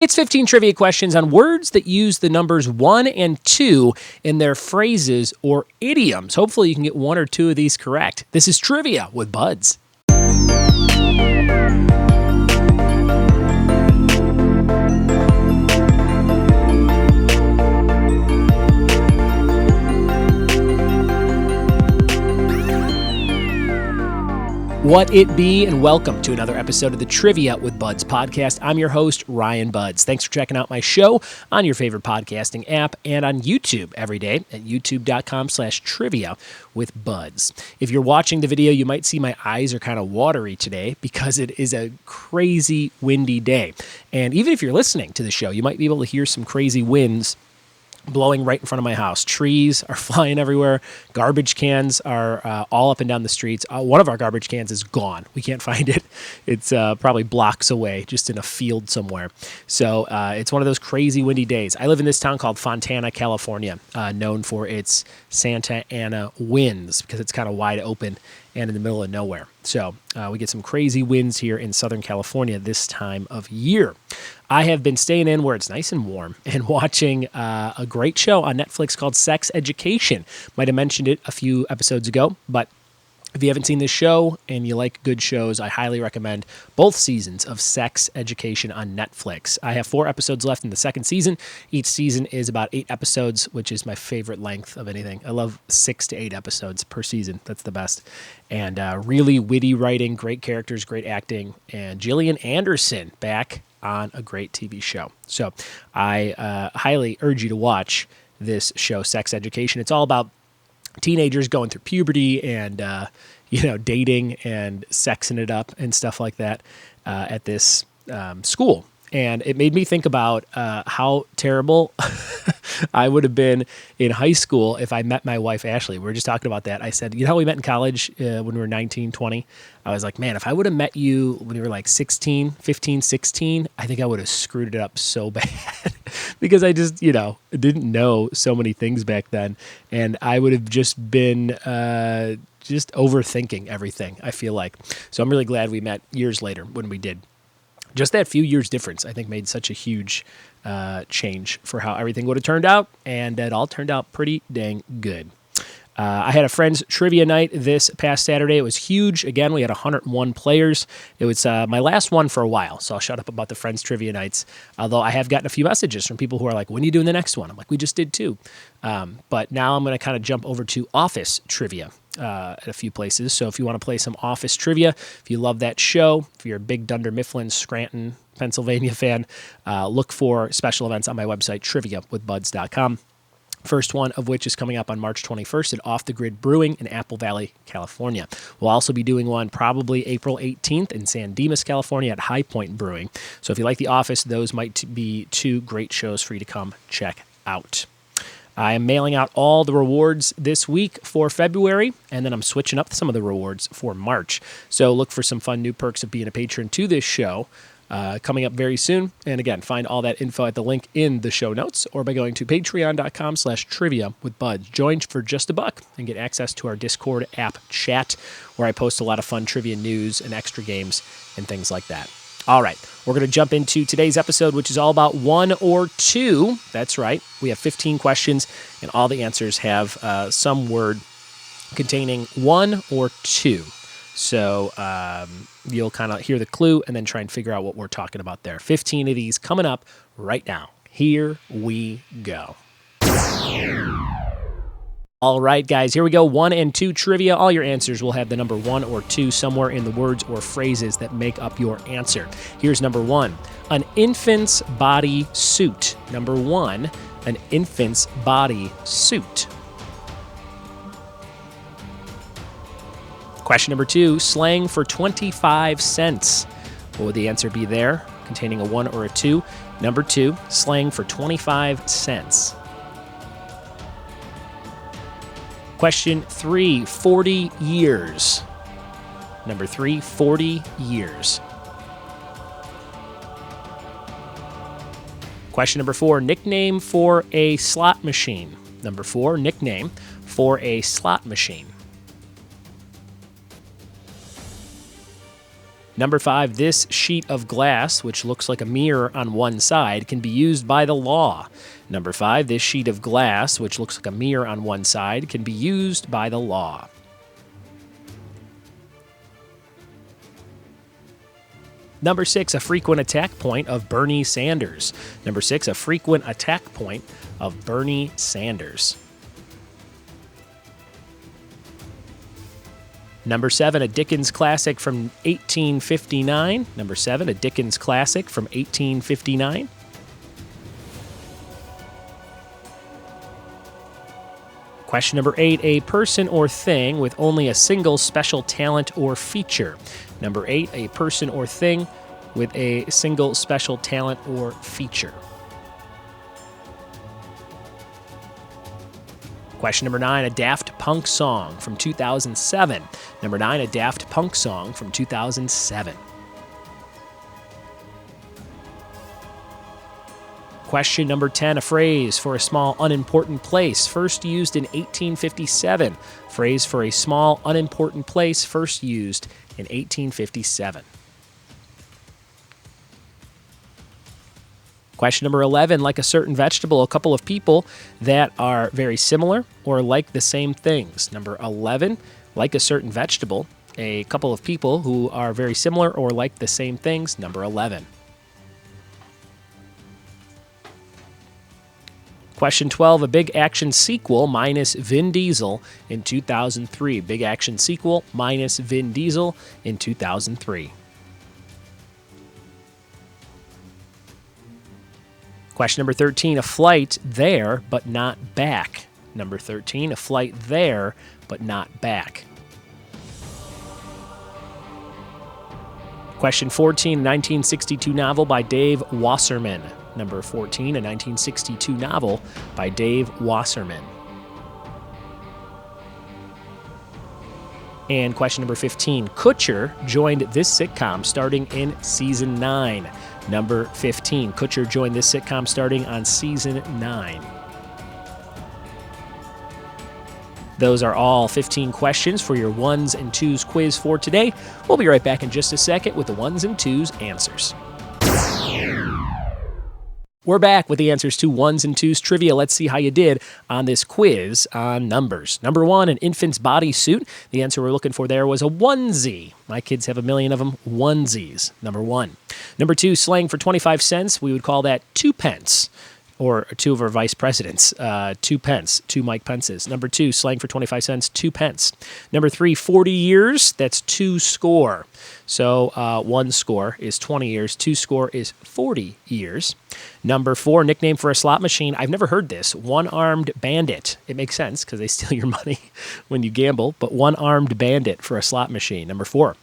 It's 15 trivia questions on words that use the numbers 1 and 2 in their phrases or idioms. Hopefully you can get one or two of these correct. This is Trivia with Buds. What it be, and welcome to another episode of the Trivia with Buds podcast. I'm your host, Ryan Buds. Thanks for checking out my show on your favorite podcasting app and on YouTube every day at youtube.com/trivia with Buds. If you're watching the video, you might see my eyes are kind of watery today because it is a crazy windy day. And even if you're listening to the show, you might be able to hear some crazy winds blowing right in front of my house. Trees are flying everywhere. Garbage cans are all up and down the streets. One of our garbage cans is gone. We can't find it. It's probably blocks away, just in a field somewhere. So it's one of those crazy windy days. I live in this town called Fontana, California, known for its Santa Ana winds because it's kind of wide open and in the middle of nowhere. So we get some crazy winds here in Southern California this time of year. I have been staying in where it's nice and warm and watching a great show on Netflix called Sex Education. Might have mentioned it a few episodes ago, but if you haven't seen this show and you like good shows, I highly recommend both seasons of Sex Education on Netflix. I have 4 episodes left in the second season. Each season is about 8 episodes, which is my favorite length of anything. I love 6 to 8 episodes per season. That's the best. And really witty writing, great characters, great acting, and Gillian Anderson back on a great TV show. So I highly urge you to watch this show, Sex Education. It's all about teenagers going through puberty and, dating and sexing it up and stuff like that at this school. And it made me think about how terrible I would have been in high school if I met my wife, Ashley. We were just talking about that. I said, you know how we met in college when we were 19, 20? I was like, man, if I would have met you when you were like 16, 15, 16, I think I would have screwed it up so bad because I just, didn't know so many things back then. And I would have just been just overthinking everything, I feel like. So I'm really glad we met years later when we did. Just that few years difference, I think, made such a huge change for how everything would have turned out, and it all turned out pretty dang good. I had a friend's trivia night this past Saturday. It was huge. Again, we had 101 players. It was my last one for a while, so I'll shut up about the friends' trivia nights, although I have gotten a few messages from people who are like, when are you doing the next one? I'm like, we just did 2. But now I'm going to kind of jump over to office trivia at a few places. So if you want to play some office trivia, if you love that show, if you're a big Dunder Mifflin, Scranton, Pennsylvania fan, look for special events on my website, triviawithbuds.com. First one of which is coming up on March 21st at Off the Grid Brewing in Apple Valley, California. We'll also be doing one probably April 18th in San Dimas, California at High Point Brewing. So if you like The Office, those might be 2 great shows for you to come check out. I am mailing out all the rewards this week for February, and then I'm switching up some of the rewards for March. So look for some fun new perks of being a patron to this show coming up very soon. And again, find all that info at the link in the show notes or by going to patreon.com/trivia with Buds. Join for just $1 and get access to our Discord app chat where I post a lot of fun trivia news and extra games and things like that. All right, we're going to jump into today's episode, which is all about 1 or 2. That's right. We have 15 questions, and all the answers have some word containing 1 or 2. So you'll kind of hear the clue and then try and figure out what we're talking about there. 15 of these coming up right now. Here we go. All right, guys, here we go. 1 and 2 trivia. All your answers will have the number 1 or 2 somewhere in the words or phrases that make up your answer. Here's number 1. An infant's body suit. Number 1, an infant's body suit. Question number 2, slang for 25 cents. What would the answer be there? Containing a 1 or a 2. Number 2, slang for 25 cents. Question 3, 40 years. Number 3, 40 years. Question number 4, nickname for a slot machine. Number 4, nickname for a slot machine. Number 5, this sheet of glass, which looks like a mirror on one side, can be used by the law. Number 5, this sheet of glass, which looks like a mirror on one side, can be used by the law. Number 6, a frequent attack point of Bernie Sanders. Number 6, a frequent attack point of Bernie Sanders. Number 7, a Dickens classic from 1859. Number 7, a Dickens classic from 1859. Question number 8, a person or thing with only a single special talent or feature. Number 8, a person or thing with a single special talent or feature. Question number 9, a Daft Punk song from 2007. Number 9, a Daft Punk song from 2007. Question number 10, a phrase for a small, unimportant place, first used in 1857. Phrase for a small, unimportant place, first used in 1857. Question number 11, like a certain vegetable, a couple of people that are very similar or like the same things. Number 11, like a certain vegetable, a couple of people who are very similar or like the same things. Number 11. Question 12, a big action sequel minus Vin Diesel in 2003. Big action sequel minus Vin Diesel in 2003. Question number 13, a flight there but not back. Number 13, a flight there but not back. Question 14, a 1962 novel by Dave Wasserman. Number 14, a 1962 novel by Dave Wasserman. And question number 15, Kutcher joined this sitcom starting in season 9. Number 15, Kutcher joined this sitcom starting on season 9. Those are all 15 questions for your ones and twos quiz for today. We'll be right back in just a second with the ones and twos answers. We're back with the answers to ones and twos trivia. Let's see how you did on this quiz on numbers. Number 1, an infant's bodysuit. The answer we're looking for there was a onesie. My kids have a million of them. Onesies, number 1. Number 2, slang for 25 cents. We would call that 2 pence. Or two of our vice presidents, 2 pence, 2 Mike Pences. Number 2, slang for 25 cents, 2 pence. Number 3, 40 years, that's 2 score. So 1 score is 20 years, 2 score is 40 years. Number 4, nickname for a slot machine. I've never heard this. One-armed bandit. It makes sense because they steal your money when you gamble, but one-armed bandit for a slot machine. Number 4.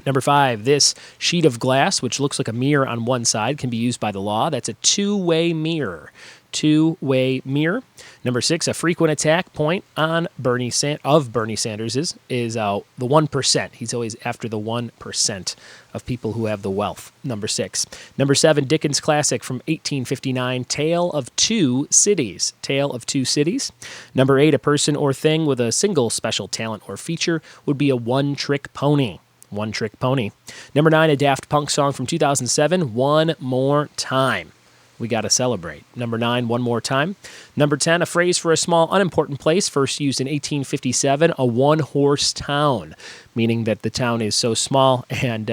Number 5, this sheet of glass, which looks like a mirror on one side, can be used by the law. That's a two-way mirror. Two-way mirror. Number 6, a frequent attack point on Bernie Sanders is the 1%. He's always after the 1% of people who have the wealth. Number 6. Number 7, Dickens classic from 1859, Tale of Two Cities. Tale of Two Cities. Number 8, a person or thing with a single special talent or feature would be a one-trick pony. One-trick pony. Number 9, a Daft Punk song from 2007, One More Time. We got to celebrate. Number 9, One More Time. Number 10, a phrase for a small, unimportant place, first used in 1857, a one-horse town, meaning that the town is so small and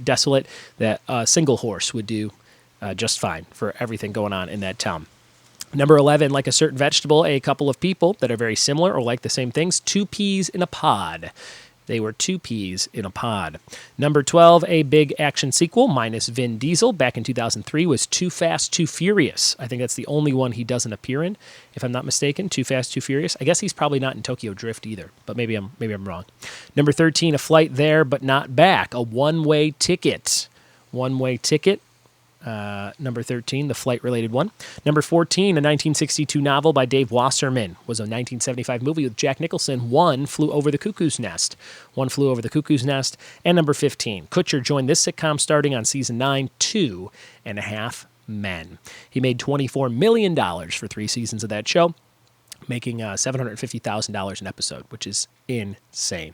desolate that a single horse would do just fine for everything going on in that town. Number 11, like a certain vegetable, a couple of people that are very similar or like the same things, 2 peas in a pod. They were 2 peas in a pod. Number 12, a big action sequel, minus Vin Diesel, back in 2003, was Too Fast, Too Furious. I think that's the only one he doesn't appear in, if I'm not mistaken. Too Fast, Too Furious. I guess he's probably not in Tokyo Drift either, but maybe I'm wrong. Number 13, a flight there but not back, a one-way ticket. One-way ticket. Number 13, the flight-related one. Number 14, a 1962 novel by Dave Wasserman, was a 1975 movie with Jack Nicholson. One Flew Over the Cuckoo's Nest. One Flew Over the Cuckoo's Nest. And number 15, Kutcher joined this sitcom starting on season 9, 2.5 Men. He made $24 million for 3 seasons of that show, making $750,000 an episode, which is insane.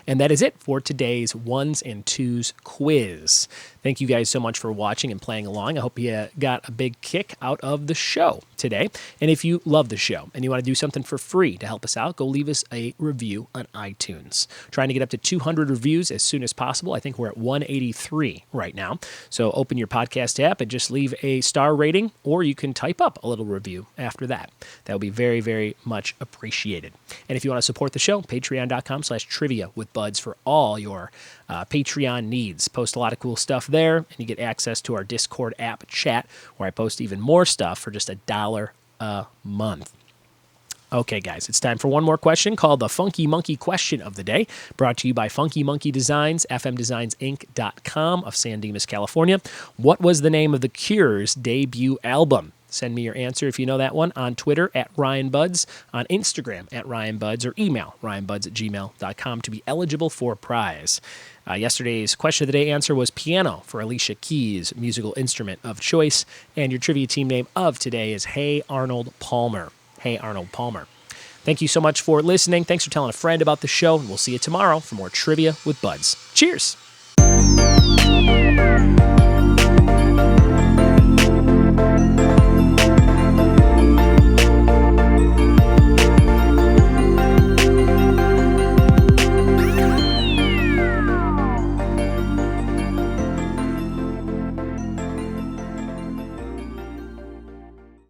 And that is it for today's ones and twos quiz. Thank you guys so much for watching and playing along. I hope you got a big kick out of the show today. And if you love the show and you want to do something for free to help us out, go leave us a review on iTunes. Trying to get up to 200 reviews as soon as possible. I think we're at 183 right now. So open your podcast app and just leave a star rating, or you can type up a little review after that. That would be very, very much appreciated. And if you want to support the show, patreon.com/trivia with buds for all your Patreon needs. Post a lot of cool stuff there, and you get access to our Discord app chat, where I post even more stuff for just $1 a month. Okay, guys, it's time for one more question called the Funky Monkey Question of the Day, brought to you by Funky Monkey Designs, fmdesignsinc.com of San Dimas, California. What was the name of The Cure's debut album? Send me your answer if you know that one on Twitter @RyanBuds, on Instagram @RyanBuds, or email ryanbuds@gmail.com to be eligible for a prize. Yesterday's question of the day answer was piano for Alicia Keys' musical instrument of choice, and your trivia team name of today is Hey Arnold Palmer. Hey Arnold Palmer. Thank you so much for listening. Thanks for telling a friend about the show, and we'll see you tomorrow for more Trivia with Buds. Cheers!